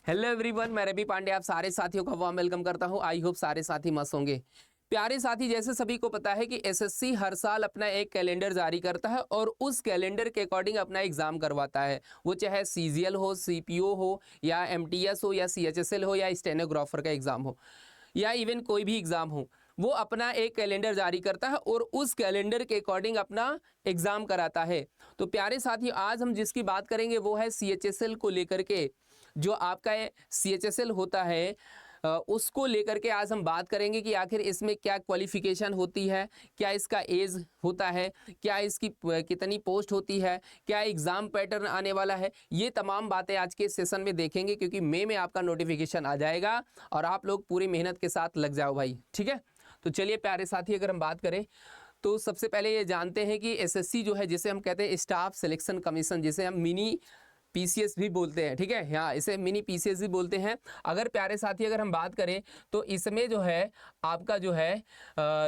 Hello everyone, मैं रवि पांडे आप सारे साथियों का वार्म वेलकम करता हूं। आई होप सारे साथी मस्त होंगे। प्यारे साथी, जैसे सभी को पता है कि एसएससी हर साल अपना एक कैलेंडर जारी करता है और उस कैलेंडर के अकॉर्डिंग अपना एग्जाम करवाता है। वो चाहे सीजीएल हो, सीपीओ हो, या एमटीएस हो, या सीएचएसएल हो, या स्टेनोग्राफर का एग्जाम हो, या इवन कोई भी एग्जाम हो, वो अपना एक कैलेंडर जारी करता है और उस कैलेंडर के अकॉर्डिंग अपना एग्जाम कराता है। तो प्यारे साथी, आज हम जिसकी बात करेंगे वो है सीएचएसएल को लेकर के। जो आपका सीएचएसएल होता है उसको लेकर के आज हम बात करेंगे कि आखिर इसमें क्या क्वालिफिकेशन होती है, क्या इसका एज होता है, क्या इसकी कितनी पोस्ट होती है, क्या एग्ज़ाम पैटर्न आने वाला है। ये तमाम बातें आज के सेशन में देखेंगे, क्योंकि मई में आपका नोटिफिकेशन आ जाएगा और आप लोग पूरी मेहनत के साथ लग जाओ भाई, ठीक है। तो चलिए प्यारे साथी, अगर हम बात करें तो सबसे पहले ये जानते हैं कि एसएससी जो है, जिसे हम कहते हैं स्टाफ सिलेक्शन कमीशन, जिसे हम मिनी पीसीएस भी बोलते हैं, ठीक है। हाँ, इसे मिनी पीसीएस भी बोलते हैं। अगर प्यारे साथी अगर हम बात करें तो इसमें जो है आपका जो है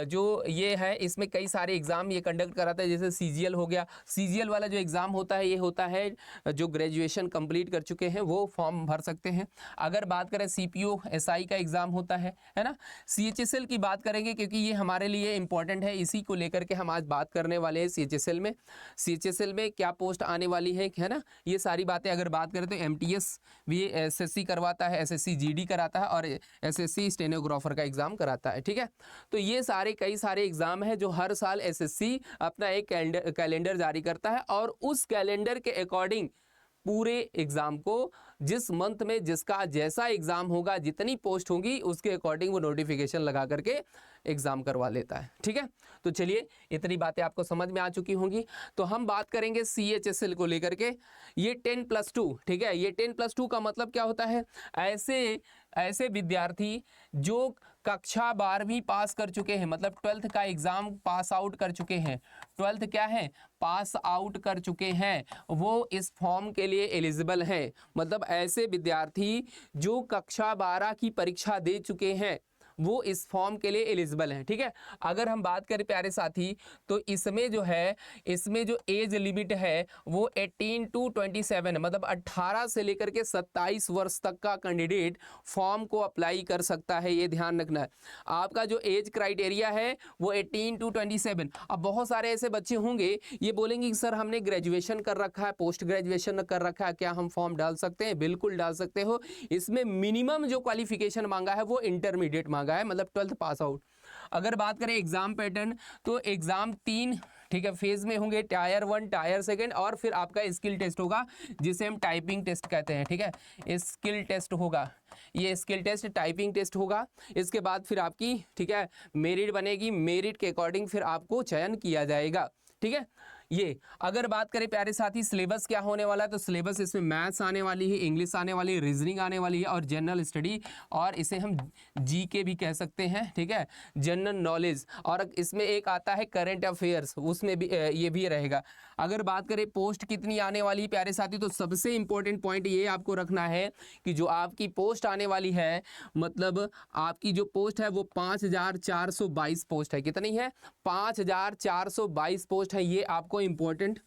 जो ये है, इसमें कई सारे एग्ज़ाम ये कंडक्ट कराता है। जैसे सीजीएल हो गया, सीजीएल वाला जो एग्ज़ाम होता है ये होता है जो ग्रेजुएशन कंप्लीट कर चुके हैं वो फॉर्म भर सकते हैं। अगर बात करें सीपीओ एसआई का एग्ज़ाम होता है ना। सीएचएसएल की बात करेंगे क्योंकि ये हमारे लिए इंपॉर्टेंट है, इसी को लेकर के हम आज बात करने वाले हैं। सीएचएसएल में क्या पोस्ट आने वाली है ना, ये सारी बातें। अगर बात करें तो एमटीएस भी एसएससी करवाता है, एसएससी जीडी कराता है और एसएससी स्टेनोग्राफर का एग्जाम कराता है, ठीक है। तो ये सारे कई सारे एग्जाम है जो हर साल एसएससी अपना एक कैलेंडर जारी करता है और उस कैलेंडर के अकॉर्डिंग पूरे एग्ज़ाम को जिस मंथ में जिसका जैसा एग्ज़ाम होगा, जितनी पोस्ट होगी, उसके अकॉर्डिंग वो नोटिफिकेशन लगा करके एग्ज़ाम करवा लेता है, ठीक है। तो चलिए, इतनी बातें आपको समझ में आ चुकी होंगी। तो हम बात करेंगे सीएचएसएल को लेकर के। ये 10+2, ठीक है। ये 10+2 का मतलब क्या होता है? ऐसे विद्यार्थी जो कक्षा 12वीं पास कर चुके हैं, मतलब 12th का एग्ज़ाम पास आउट कर चुके हैं, 12th क्या है, पास आउट कर चुके हैं, वो इस फॉर्म के लिए एलिजिबल हैं। मतलब ऐसे विद्यार्थी जो कक्षा 12 की परीक्षा दे चुके हैं वो इस फॉर्म के लिए एलिजिबल हैं, ठीक है। अगर हम बात करें प्यारे साथी तो इसमें जो है, इसमें जो एज लिमिट है वो 18 to 27 मतलब 18 से लेकर के 27 वर्ष तक का कैंडिडेट फॉर्म को अप्लाई कर सकता है। ये ध्यान रखना है। आपका जो एज क्राइटेरिया है वो 18 to 27। अब बहुत सारे ऐसे बच्चे होंगे ये बोलेंगे कि सर हमने ग्रेजुएशन कर रखा है, पोस्ट ग्रेजुएशन कर रखा है, क्या हम फॉर्म डाल सकते हैं? बिल्कुल डाल सकते हो। इसमें मिनिमम जो क्वालिफिकेशन मांगा है वो इंटरमीडिएट मांगा है, मतलब 12th पास आउट। अगर बात करें एग्जाम पैटर्न तो एग्जाम 3, ठीक है, फेज में होंगे। टायर 1, टायर 2 और फिर आपका स्किल टेस्ट होगा, जिसे हम टाइपिंग टेस्ट कहते हैं, ठीक है। स्किल टेस्ट होगा, ये स्किल टेस्ट टाइपिंग टेस्ट होगा। इसके बाद फिर आपकी, ठीक है, मेरिट बनेगी। मेरिट के अकॉर्डिंग फिर आपको चयन किया जाएगा, ठीक है। ये अगर बात करें प्यारे साथी सिलेबस क्या होने वाला है, तो सिलेबस इसमें मैथ्स आने वाली है, इंग्लिश आने वाली है, रीजनिंग आने वाली है और जनरल स्टडी, और इसे हम जीके भी कह सकते हैं, ठीक है, जनरल नॉलेज। और इसमें एक आता है करंट अफेयर्स, उसमें भी ये भी रहेगा। अगर बात करें पोस्ट कितनी आने वाली है प्यारे साथी, तो सबसे इंपॉर्टेंट पॉइंट ये आपको रखना है कि जो आपकी पोस्ट आने वाली है, मतलब आपकी जो पोस्ट है वो 5422 पोस्ट है। कितनी है? 5422 पोस्ट है। ये आपको इंपॉर्टेंट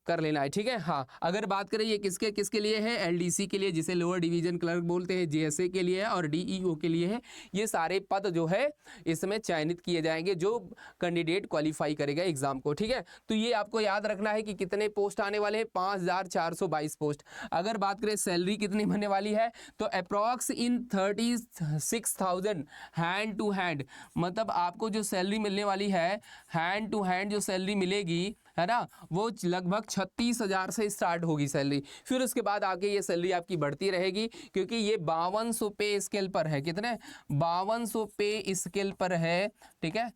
कर लेना है, ठीक है। हाँ, अगर बात करें ये किसके किसके लिए है, एलडीसी के लिए, जिसे लोअर डिवीजन क्लर्क बोलते हैं, जेएसए के लिए है और डीईओ के लिए है। ये सारे पद जो है इसमें चयनित किए जाएंगे जो कैंडिडेट क्वालिफाई करेगा एग्जाम को, ठीक है। तो ये आपको याद रखना है कि कितने पोस्ट आने वाले हैं, 5422 पोस्ट। अगर बात करें सैलरी कितनी बनने वाली है, तो approx in 36,000 hand to hand, मतलब आपको जो सैलरी मिलने वाली है, हैंड टू हैंड जो सैलरी मिलेगी, है ना, वो लगभग 36,000 से स्टार्ट होगी सैलरी। फिर उसके बाद आगे ये सैलरी आपकी बढ़ती रहेगी, क्योंकि ये 5200 पे स्केल पर है। कितने? 5200 पे स्केल पर है, ठीक है।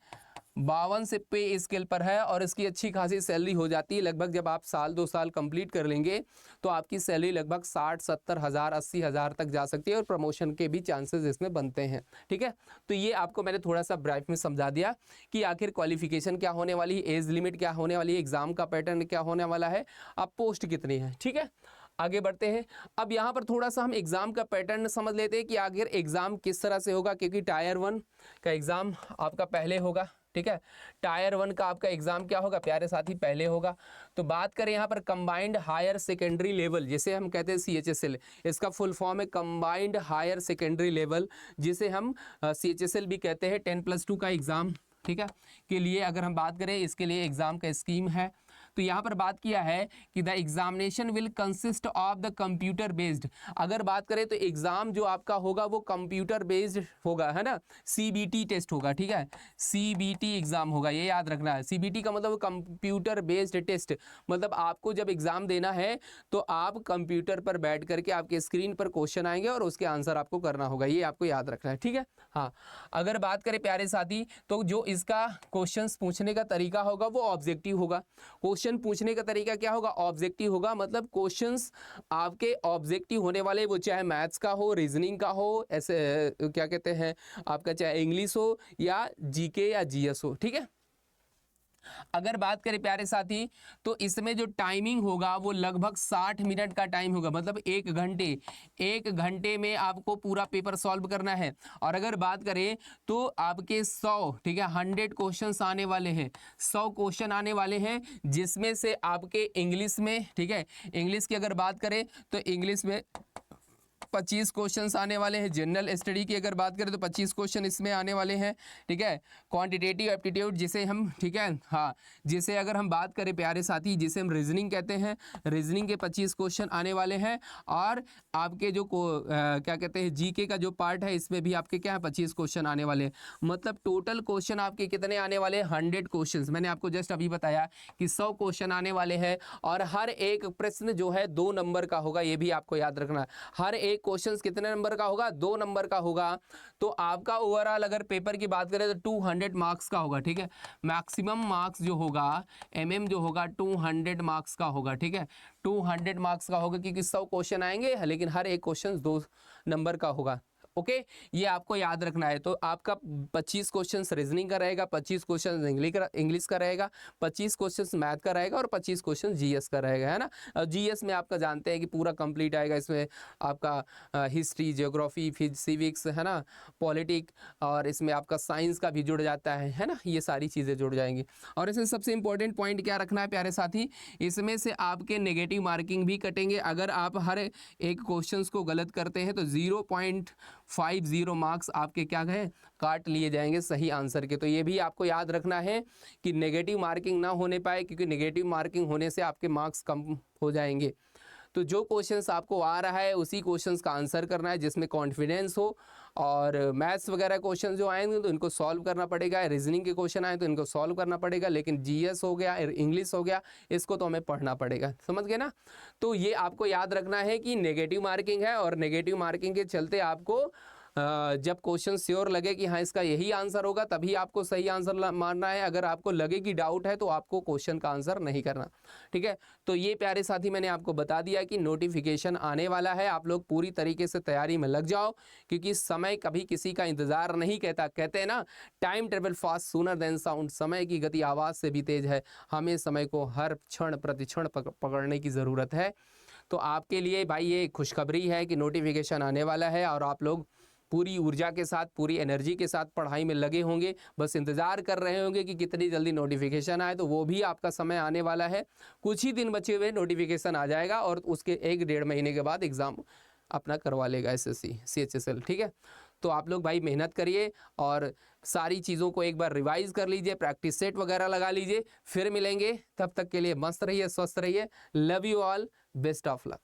52 से पे स्केल पर है और इसकी अच्छी खासी सैलरी हो जाती है। लगभग जब आप 2 साल कंप्लीट कर लेंगे तो आपकी सैलरी लगभग 60-70 हज़ार 80 हज़ार तक जा सकती है और प्रमोशन के भी चांसेस इसमें बनते हैं, ठीक है। तो ये आपको मैंने थोड़ा सा ब्रीफ में समझा दिया कि आखिर क्वालिफिकेशन क्या होने वाली है, एज लिमिट क्या होने वाली है, एग्जाम का पैटर्न क्या होने वाला है, अब पोस्ट कितनी है, ठीक है। आगे बढ़ते हैं। अब यहाँ पर थोड़ा सा हम एग्जाम का पैटर्न समझ लेते हैं कि आखिर एग्जाम किस तरह से होगा, क्योंकि टायर 1 का एग्जाम आपका पहले होगा, ठीक है। टायर 1 का आपका एग्जाम क्या होगा प्यारे साथी, पहले होगा। तो बात करें यहाँ पर कंबाइंड हायर सेकेंडरी लेवल, जिसे हम कहते हैं CHSL, इसका फुल फॉर्म है कंबाइंड हायर सेकेंडरी लेवल, जिसे हम CHSL भी कहते हैं। 10+2 का एग्जाम, ठीक है, के लिए अगर हम बात करें, इसके लिए एग्जाम का स्कीम है। तो यहाँ पर बात किया है कि the examination will consist of the computer based. अगर बात करें तो एग्जाम जो आपका होगा वो कंप्यूटर बेस्ड होगा, है ना, CBT टेस्ट होगा, ठीक है, CBT एग्जाम होगा, ये याद रखना है। CBT का मतलब कंप्यूटर बेस्ड टेस्ट, मतलब आपको जब एग्जाम देना है तो आप कंप्यूटर पर बैठ करके आपके स्क्रीन पर क्वेश्चन आएंगे और उसके आंसर आपको करना होगा, ये आपको याद रखना है, ठीक है। हाँ, अगर बात करें प्यारे साथी तो जो इसका क्वेश्चंस पूछने का तरीका होगा वो ऑब्जेक्टिव होगा। क्वेश्चन पूछने का तरीका क्या होगा, ऑब्जेक्टिव होगा, मतलब क्वेश्चंस आपके ऑब्जेक्टिव होने वाले, वो चाहे मैथ्स का हो, रीजनिंग का हो, ऐसे क्या कहते हैं आपका, चाहे इंग्लिश हो या GK या GS हो, ठीक है। अगर बात करें प्यारे साथी तो इसमें जो टाइमिंग होगा वो लगभग 60 मिनट का टाइम होगा, मतलब 1 घंटे में आपको पूरा पेपर सॉल्व करना है। और अगर बात करें तो आपके 100, ठीक है, 100 क्वेश्चंस आने वाले हैं, 100 क्वेश्चन आने वाले हैं, जिसमें से आपके इंग्लिश में, ठीक है, इंग्लिश की अगर बात करें तो इंग्लिश में 25 क्वेश्चंस आने वाले हैं। जनरल स्टडी की अगर बात करें तो 25 क्वेश्चन इसमें आने वाले हैं, ठीक है। क्वांटिटेटिव एप्टीट्यूड जिसे हम, ठीक है, हाँ, जिसे अगर हम बात करें प्यारे साथी, जिसे हम रीजनिंग कहते हैं, रीजनिंग के 25 क्वेश्चन आने वाले हैं। और आपके जो क्या कहते हैं GK का जो पार्ट है, इसमें भी आपके क्या है 25 क्वेश्चन आने वाले हैं। मतलब टोटल क्वेश्चन आपके कितने आने वाले हैं, 100 क्वेश्चन। मैंने आपको जस्ट अभी बताया कि 100 क्वेश्चन आने वाले हैं और हर एक प्रश्न जो है 2 नंबर का होगा, ये भी आपको याद रखना है। हर एक क्वेश्चंस कितने नंबर का होगा, 2 नंबर का होगा। तो आपका ओवरऑल अगर पेपर की बात करें तो 200 मार्क्स का होगा, ठीक है। मैक्सिमम मार्क्स जो होगा जो होगा 200 मार्क्स का होगा, ठीक है, 200 मार्क्स का होगा, क्योंकि 100 क्वेश्चन आएंगे लेकिन हर एक क्वेश्चन 2 नंबर का होगा। ओके, ये आपको याद रखना है। तो आपका 25 क्वेश्चन रीजनिंग का रहेगा, 25 क्वेश्चन इंग्लिश का रहेगा, 25 क्वेश्चन मैथ का रहेगा और 25 क्वेश्चन GS का रहेगा, है ना। GS में आपका जानते हैं कि पूरा कंप्लीट आएगा, इसमें आपका हिस्ट्री, ज्योग्राफी, सिविक्स, है ना, पॉलिटिक, और इसमें आपका साइंस का भी जुड़ जाता है ना, ये सारी चीज़ें जुड़ जाएंगी। और इसमें सबसे इंपॉर्टेंट पॉइंट क्या रखना है प्यारे साथी, इसमें से आपके नेगेटिव मार्किंग भी कटेंगे। अगर आप हर एक क्वेश्चन को गलत करते हैं तो 0.50 मार्क्स आपके क्या है, काट लिए जाएंगे सही आंसर के। तो ये भी आपको याद रखना है कि नेगेटिव मार्किंग ना होने पाए, क्योंकि नेगेटिव मार्किंग होने से आपके मार्क्स कम हो जाएंगे। तो जो क्वेश्चंस आपको आ रहा है उसी क्वेश्चंस का आंसर करना है जिसमें कॉन्फिडेंस हो। और मैथ्स वगैरह क्वेश्चन जो आएंगे तो इनको सॉल्व करना पड़ेगा, रीजनिंग के क्वेश्चन आए तो इनको सॉल्व करना पड़ेगा, लेकिन GS हो गया, इंग्लिश हो गया, इसको तो हमें पढ़ना पड़ेगा, समझ गए ना। तो ये आपको याद रखना है कि नेगेटिव मार्किंग है, और नेगेटिव मार्किंग के चलते आपको जब क्वेश्चन श्योर लगे कि हाँ इसका यही आंसर होगा तभी आपको सही आंसर मानना है। अगर आपको लगे कि डाउट है तो आपको क्वेश्चन का आंसर नहीं करना, ठीक है। तो ये प्यारे साथी मैंने आपको बता दिया कि नोटिफिकेशन आने वाला है, आप लोग पूरी तरीके से तैयारी में लग जाओ, क्योंकि समय कभी किसी का इंतजार नहीं कहता। कहते हैं ना, time travel fast sooner than sound, समय की गति आवाज़ से भी तेज है। हमें समय को हर क्षण प्रतिक्षण पकड़ने की ज़रूरत है। तो आपके लिए भाई ये खुशखबरी है कि नोटिफिकेशन आने वाला है और आप लोग पूरी ऊर्जा के साथ, पूरी एनर्जी के साथ पढ़ाई में लगे होंगे, बस इंतज़ार कर रहे होंगे कि कितनी जल्दी नोटिफिकेशन आए। तो वो भी आपका समय आने वाला है, कुछ ही दिन बचे हुए नोटिफिकेशन आ जाएगा और उसके 1-1.5 महीने के बाद एग्ज़ाम अपना करवा लेगा SSC CHSL, ठीक है। तो आप लोग भाई मेहनत करिए और सारी चीज़ों को एक बार रिवाइज कर लीजिए, प्रैक्टिस सेट वगैरह लगा लीजिए। फिर मिलेंगे, तब तक के लिए मस्त रहिए, स्वस्थ रहिए। Love you all, best of luck.